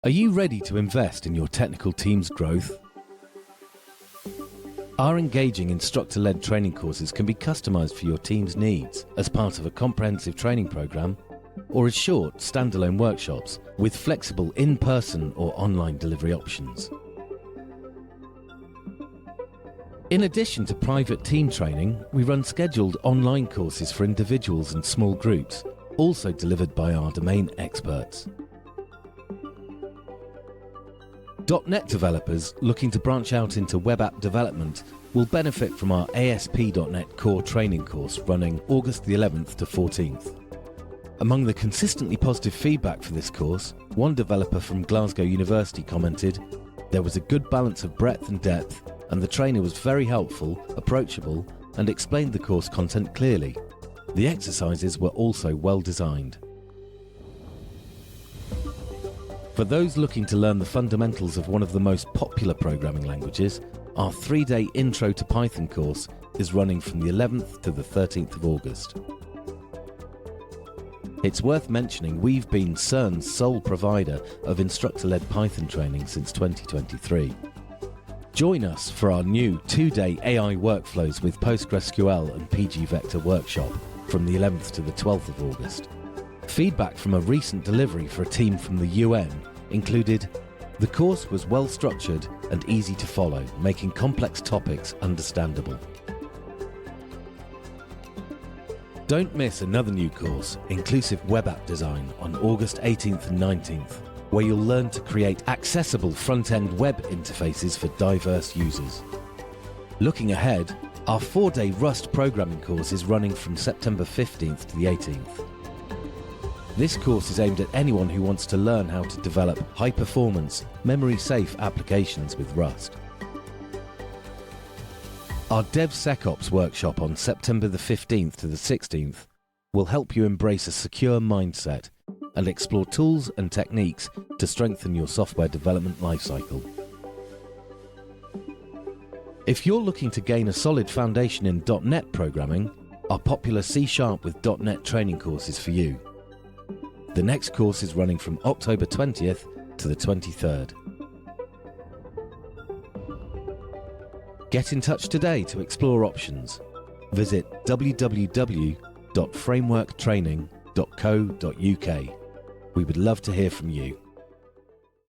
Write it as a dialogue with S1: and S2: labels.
S1: Are you ready to invest in your technical team's growth? Our engaging instructor-led training courses can be customised for your team's needs as part of a comprehensive training programme or as short, standalone workshops with flexible in-person or online delivery options. In addition to private team training, we run scheduled online courses for individuals and small groups, also delivered by our domain experts. .NET developers looking to branch out into web app development will benefit from our ASP.NET Core training course running August the 11th to 14th. Among the consistently positive feedback for this course, one developer from Glasgow University commented, "There was a good balance of breadth and depth, and the trainer was very helpful, approachable, and explained the course content clearly. The exercises were also well designed." For those looking to learn the fundamentals of one of the most popular programming languages, our 3-day Intro to Python course is running from the 11th to the 13th of August. It's worth mentioning we've been CERN's sole provider of instructor-led Python training since 2023. Join us for our new 2-day AI workflows with PostgreSQL and pgvector workshop from the 11th to the 12th of August. Feedback from a recent delivery for a team from the UN included, "The course was well structured and easy to follow, making complex topics understandable." Don't miss another new course, Inclusive Web App Design, on August 18th and 19th, where you'll learn to create accessible front-end web interfaces for diverse users. Looking ahead, our 4-day Rust programming course is running from September 15th to the 18th. This course is aimed at anyone who wants to learn how to develop high-performance, memory-safe applications with Rust. Our DevSecOps workshop on September the 15th to the 16th will help you embrace a secure mindset and explore tools and techniques to strengthen your software development lifecycle. If you're looking to gain a solid foundation in .NET programming, our popular C# with .NET training course is for you. The next course is running from October 20th to the 23rd. Get in touch today to explore options. Visit www.frameworktraining.co.uk. We would love to hear from you.